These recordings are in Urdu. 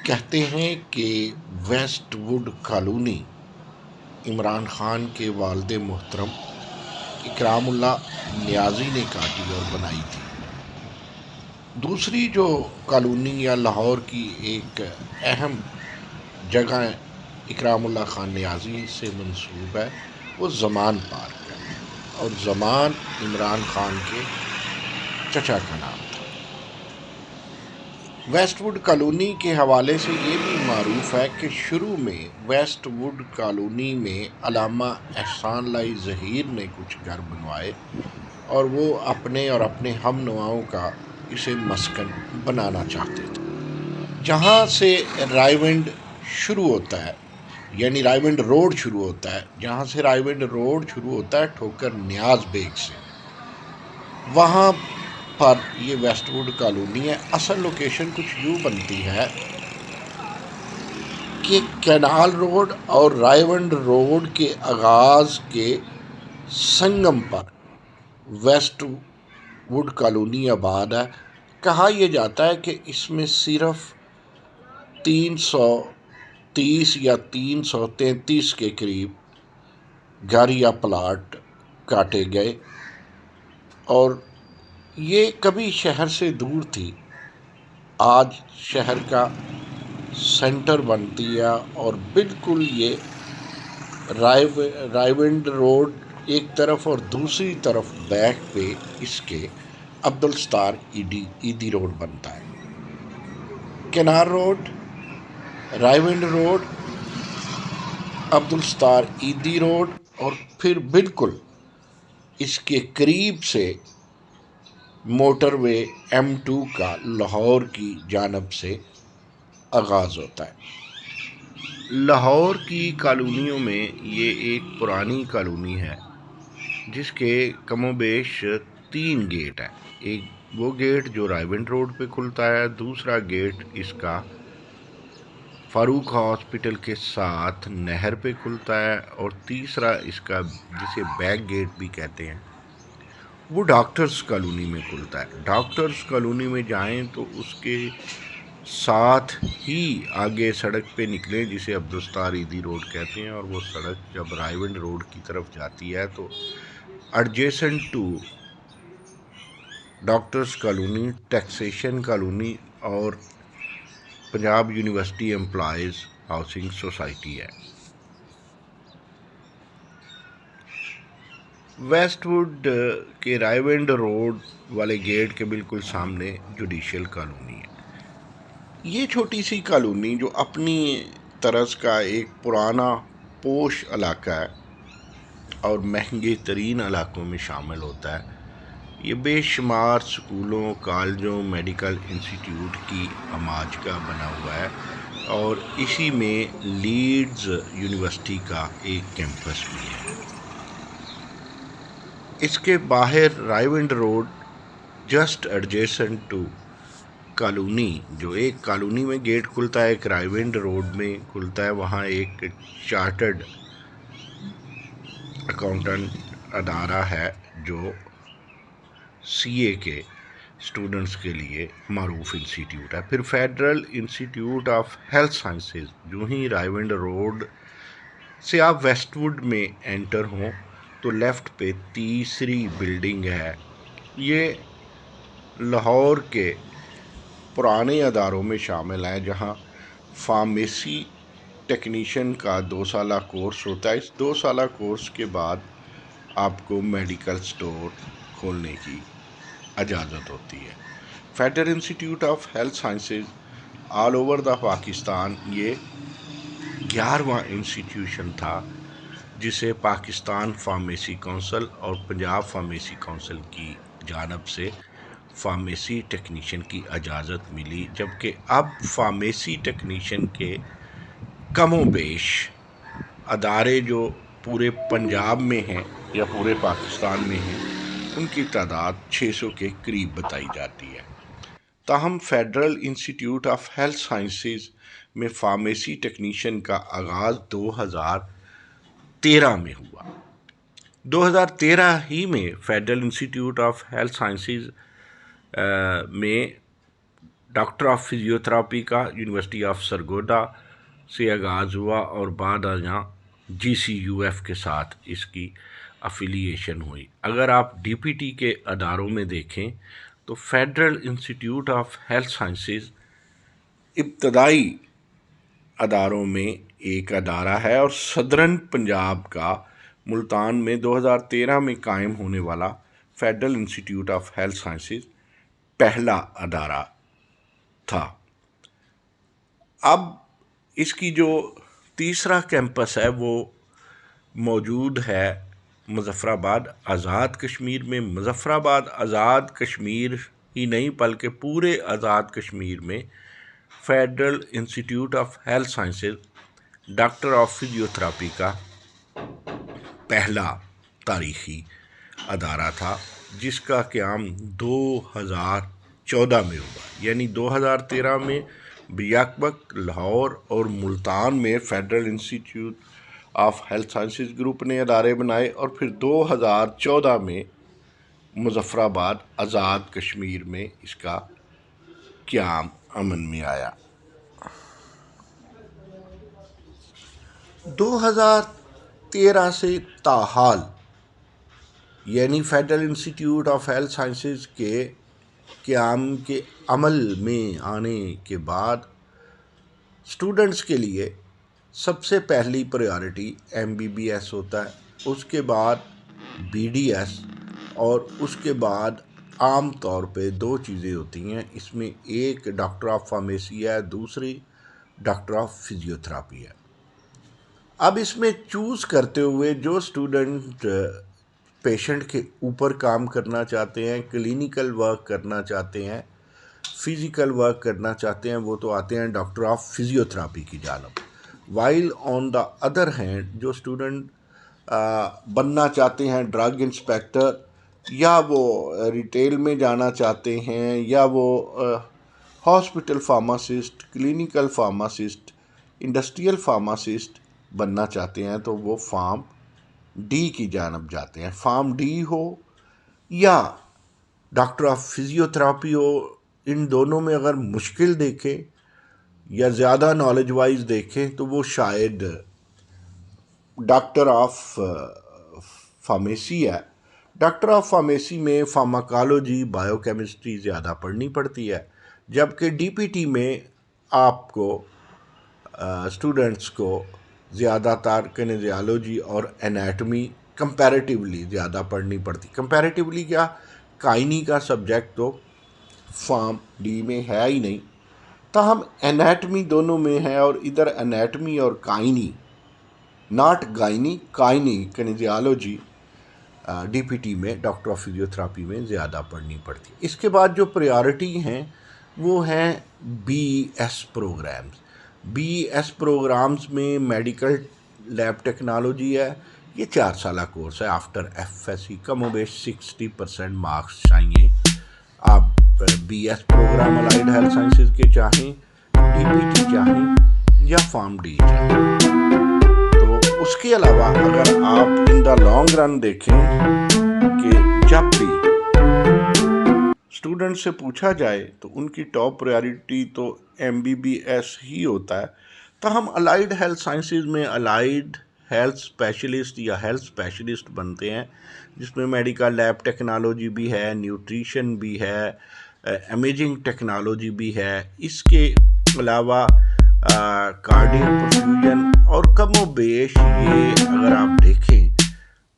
کہتے ہیں کہ west wood colony Imran Khan کے والد محترم اکرام اللہ نیازی نے کاٹی اور بنائی تھی۔ دوسری جو کالونی یا لاہور کی ایک اہم جگہ اکرام اللہ خان نیازی سے منسوب ہے وہ زمان پارک ہے، اور زمان عمران خان کے چچا کا نام تھا۔ ویسٹ ووڈ کالونی کے حوالے سے یہ بھی معروف ہے کہ شروع میں ویسٹ ووڈ کالونی میں علامہ احسان لائی ظہیر نے کچھ گھر بنوائے اور وہ اپنے اور اپنے ہم نواؤں کا اسے مسکن بنانا چاہتے تھے۔ جہاں سے رائیونڈ شروع ہوتا ہے، یعنی رائیونڈ روڈ شروع ہوتا ہے، جہاں سے رائیونڈ روڈ شروع ہوتا ہے ٹھوکر نیاز بیگ سے، وہاں پر یہ ویسٹ ووڈ کالونی ہے۔ اصل لوکیشن کچھ یوں بنتی ہے کہ کینال روڈ اور رائیونڈ روڈ کے آغاز کے سنگم پر ویسٹ ووڈ کالونی آباد ہے۔ کہا یہ جاتا ہے کہ اس میں صرف 330 یا 333 کے قریب گھر یا پلاٹ کاٹے گئے، اور یہ کبھی شہر سے دور تھی، آج شہر کا سینٹر بنتی ہے، اور بالکل یہ رائیونڈ روڈ ایک طرف اور دوسری طرف بیک پہ اس کے عبدالستار ایدی روڈ بنتا ہے۔ Canal road, Raiwind road, Abdul Sattar Edhi road, اور پھر بالکل اس کے قریب سے موٹر وے M2 کا لاہور کی جانب سے آغاز ہوتا ہے۔ لاہور کی کالونیوں میں یہ ایک پرانی کالونی ہے جس کے کم و بیش 3 گیٹ ہیں۔ ایک وہ گیٹ جو رائیونڈ روڈ پہ کھلتا ہے، دوسرا گیٹ اس کا فاروق ہاسپٹل کے ساتھ نہر پہ کھلتا ہے، اور تیسرا اس کا جسے بیک گیٹ بھی کہتے ہیں وہ ڈاکٹرز کالونی میں کھلتا ہے۔ ڈاکٹرز کالونی میں جائیں تو اس کے ساتھ ہی آگے سڑک پہ نکلیں جسے عبدالستار ایدی روڈ کہتے ہیں، اور وہ سڑک جب رائیونڈ روڈ کی طرف جاتی ہے تو adjacent to doctors colony taxation colony اور Punjab university employees housing society ہے۔ ویسٹ ووڈ کے رائیونڈ روڈ والے گیٹ کے بالکل سامنے جوڈیشل کالونی ہے۔ یہ چھوٹی سی کالونی جو اپنی طرز کا ایک پرانا پوش علاقہ ہے اور مہنگے ترین علاقوں میں شامل ہوتا ہے، یہ بے شمار سکولوں، کالجوں، میڈیکل انسٹیٹیوٹ کی آماج کا بنا ہوا ہے، اور اسی میں لیڈز یونیورسٹی کا ایک کیمپس بھی ہے۔ اس کے باہر Raiwind road just adjacent to colony, جو ایک کالونی میں گیٹ کھلتا ہے، ایک رائیونڈ روڈ میں کھلتا ہے، وہاں ایک چارٹرڈ اکاؤنٹنٹ ادارہ ہے جو CA کے اسٹوڈنٹس کے لیے معروف انسٹیٹیوٹ ہے۔ پھر federal institute of health sciences, جو ہی رائیونڈ روڈ سے آپ ویسٹ ووڈ میں انٹر ہوں تو لیفٹ پہ تیسری بلڈنگ ہے۔ یہ لاہور کے پرانے اداروں میں شامل ہے جہاں فارمیسی ٹیکنیشین کا 2 سالہ کورس ہوتا ہے۔ اس 2 سالہ کورس کے بعد آپ کو میڈیکل سٹور کھولنے کی اجازت ہوتی ہے۔ Federal institute of health sciences all over the Pakistan یہ 11واں انسٹیٹیوشن تھا جسے پاکستان فارمیسی کونسل اور پنجاب فارمیسی کونسل کی جانب سے فارمیسی ٹیکنیشین کی اجازت ملی، جبکہ اب فارمیسی ٹیکنیشین کے کم و بیش ادارے جو پورے پنجاب میں ہیں یا پورے پاکستان میں ہیں ان کی تعداد 600 کے قریب بتائی جاتی ہے۔ تاہم federal institute of health sciences میں فارمیسی ٹیکنیشین کا آغاز 2013 میں ہوا۔ 2013 ہی میں federal institute of health sciences میں ڈاکٹر آف فزیوتھراپی کا یونیورسٹی آف سرگودا سے آغاز ہوا اور بعد ازاں GCUF کے ساتھ اس کی افیلیشن ہوئی۔ اگر آپ DPT کے اداروں میں دیکھیں تو federal institute of health sciences ابتدائی اداروں میں ایک ادارہ ہے اور صدرن پنجاب کا ملتان میں 2013 میں قائم ہونے والا federal institute of health sciences پہلا ادارہ تھا۔ اب اس کی جو تیسرا کیمپس ہے وہ موجود ہے مظفر آباد آزاد کشمیر میں۔ مظفر آباد آزاد کشمیر ہی نہیں بلکہ پورے آزاد کشمیر میں federal institute of health sciences doctor of physiotherapy کا پہلا تاریخی ادارہ تھا، جس کا قیام 2014 میں ہوا۔ یعنی 2013 میں بیک وقت لاہور اور ملتان میں federal institute of health sciences group نے ادارے بنائے اور پھر 2014 میں مظفر آباد آزاد کشمیر میں اس کا قیام عمل میں آیا۔ 2013 سے تاحال یعنی federal institute of health sciences کے قیام کے عمل میں آنے کے بعد اسٹوڈنٹس کے لیے سب سے پہلی پریارٹی MBBS ہوتا ہے، اس کے بعد BDS اور اس کے بعد عام طور پہ دو چیزیں ہوتی ہیں۔ اس میں ایک ڈاکٹر آف فارمیسی ہے، دوسری ڈاکٹر آف فزیوتھراپی ہے۔ اب اس میں چوز کرتے ہوئے جو اسٹوڈنٹ پیشنٹ کے اوپر کام کرنا چاہتے ہیں، کلینیکل ورک کرنا چاہتے ہیں، فزیکل ورک کرنا چاہتے ہیں، وہ تو آتے ہیں ڈاکٹر آف فزیوتھراپی کی جانب۔ While on the other hand جو اسٹوڈنٹ بننا چاہتے ہیں ڈرگ انسپیکٹر، یا وہ ریٹیل میں جانا چاہتے ہیں، یا وہ hospital pharmacist, clinical pharmacist, industrial pharmacist بننا چاہتے ہیں، تو وہ فارم ڈی کی جانب جاتے ہیں۔ فارم ڈی ہو یا ڈاکٹر آف فزیوتھراپی ہو، ان دونوں میں اگر مشکل دیکھیں یا زیادہ نالج وائز دیکھیں تو وہ شاید ڈاکٹر آف فارمیسی ہے۔ ڈاکٹر آف فارمیسی میں فارماکالوجی، بائیو کیمسٹری زیادہ پڑھنی پڑتی ہے، جبکہ DPT میں آپ کو اسٹوڈنٹس کو زیادہ تر کنیزیالوجی اور انیٹمی کمپیریٹیولی زیادہ پڑھنی پڑتی۔ کمپیریٹیولی کیا، کائنی کا سبجیکٹ تو فارم ڈی میں ہے ہی نہیں، تاہم انیٹمی دونوں میں ہے، اور ادھر انیٹمی اور کائنی، ناٹ گائنی، کائنی کنیزیالوجی DPT میں ڈاکٹر آف فزیوتھراپی میں زیادہ پڑھنی پڑتی۔ اس کے بعد جو پریارٹی ہیں وہ ہیں BS پروگرامز۔ BS پروگرامز میں میڈیکل لیب ٹیکنالوجی ہے، یہ 4 سالہ کورس ہے۔ آفٹر FSC کم و بیش 60% مارکس چاہیے۔ آپ BS program allied health sciences کے چاہیں، DPT چاہیں یا فارم ڈی چاہیں۔ تو اس کے علاوہ اگر آپ ان دا لانگ رن دیکھیں کہ جب بھی اسٹوڈنٹ سے پوچھا جائے تو ان کی ٹاپ پریارٹی تو MBBS ہی ہوتا ہے، تاہم الائڈ ہیلتھ سائنسز میں الائڈ ہیلتھ اسپیشلسٹ یا ہیلتھ اسپیشلسٹ بنتے ہیں، جس میں میڈیکل لیب ٹیکنالوجی بھی ہے، نیوٹریشن بھی ہے، امیجنگ ٹیکنالوجی بھی ہے۔ اس کے علاوہ کارڈیک پرفیوژن اور کم و بیش یہ اگر آپ دیکھیں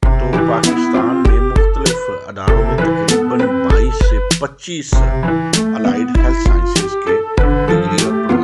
تو پاکستان میں مختلف اداروں میں تقریباً 22 سے 25 الائڈ ہیلتھ سائنسز کے ڈگری اور